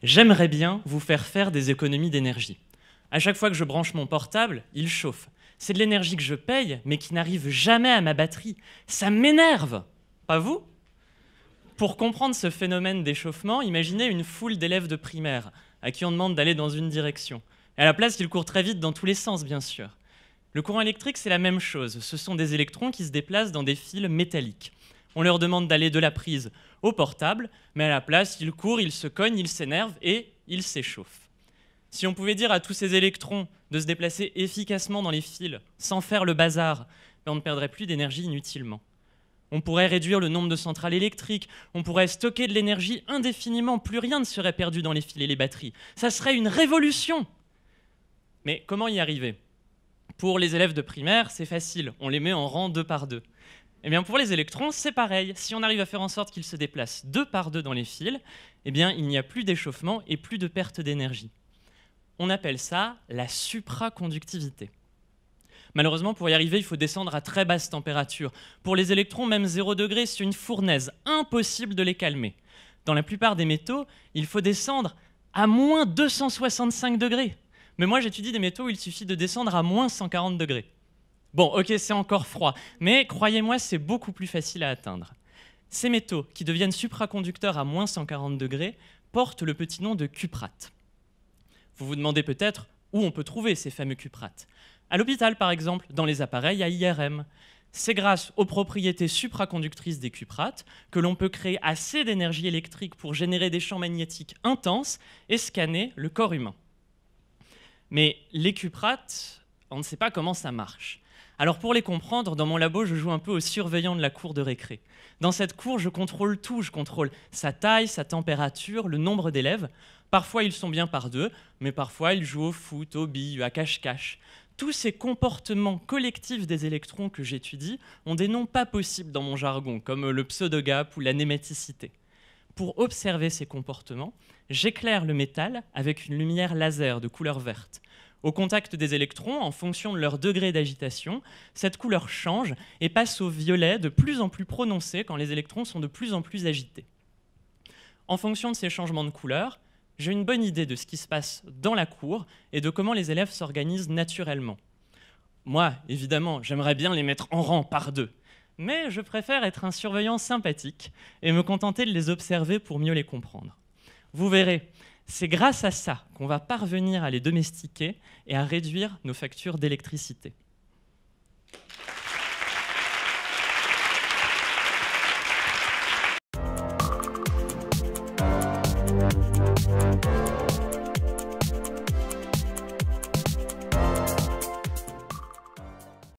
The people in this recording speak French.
J'aimerais bien vous faire faire des économies d'énergie. À chaque fois que je branche mon portable, il chauffe. C'est de l'énergie que je paye, mais qui n'arrive jamais à ma batterie. Ça m'énerve. Pas vous ? Pour comprendre ce phénomène d'échauffement, imaginez une foule d'élèves de primaire à qui on demande d'aller dans une direction. Et à la place, ils courent très vite dans tous les sens, bien sûr. Le courant électrique, c'est la même chose. Ce sont des électrons qui se déplacent dans des fils métalliques. On leur demande d'aller de la prise au portable, mais à la place, ils courent, ils se cognent, ils s'énervent et ils s'échauffent. Si on pouvait dire à tous ces électrons de se déplacer efficacement dans les fils sans faire le bazar, on ne perdrait plus d'énergie inutilement. On pourrait réduire le nombre de centrales électriques, on pourrait stocker de l'énergie indéfiniment, plus rien ne serait perdu dans les fils et les batteries. Ça serait une révolution. Mais comment y arriver ? Pour les élèves de primaire, c'est facile, on les met en rang 2 par 2. Eh bien pour les électrons, c'est pareil. Si on arrive à faire en sorte qu'ils se déplacent 2 par 2 dans les fils, eh bien il n'y a plus d'échauffement et plus de perte d'énergie. On appelle ça la supraconductivité. Malheureusement, pour y arriver, il faut descendre à très basse température. Pour les électrons, même 0 degré, c'est une fournaise. Impossible de les calmer. Dans la plupart des métaux, il faut descendre à moins 265 degrés. Mais moi, j'étudie des métaux où il suffit de descendre à moins 140 degrés. Bon, ok, c'est encore froid, mais croyez-moi, c'est beaucoup plus facile à atteindre. Ces métaux, qui deviennent supraconducteurs à moins 140 degrés, portent le petit nom de cuprates. Vous vous demandez peut-être où on peut trouver ces fameux cuprates. À l'hôpital, par exemple, dans les appareils à IRM. C'est grâce aux propriétés supraconductrices des cuprates que l'on peut créer assez d'énergie électrique pour générer des champs magnétiques intenses et scanner le corps humain. Mais les cuprates, on ne sait pas comment ça marche. Alors pour les comprendre, dans mon labo, je joue un peu au surveillant de la cour de récré. Dans cette cour, je contrôle tout. Je contrôle sa taille, sa température, le nombre d'élèves. Parfois, ils sont bien par 2, mais parfois, ils jouent au foot, aux billes, à cache-cache. Tous ces comportements collectifs des électrons que j'étudie ont des noms pas possibles dans mon jargon, comme le pseudogap ou la nématicité. Pour observer ces comportements, j'éclaire le métal avec une lumière laser de couleur verte. Au contact des électrons, en fonction de leur degré d'agitation, cette couleur change et passe au violet de plus en plus prononcé quand les électrons sont de plus en plus agités. En fonction de ces changements de couleur, j'ai une bonne idée de ce qui se passe dans la cour et de comment les élèves s'organisent naturellement. Moi, évidemment, j'aimerais bien les mettre en rang par 2, mais je préfère être un surveillant sympathique et me contenter de les observer pour mieux les comprendre. Vous verrez, c'est grâce à ça qu'on va parvenir à les domestiquer et à réduire nos factures d'électricité.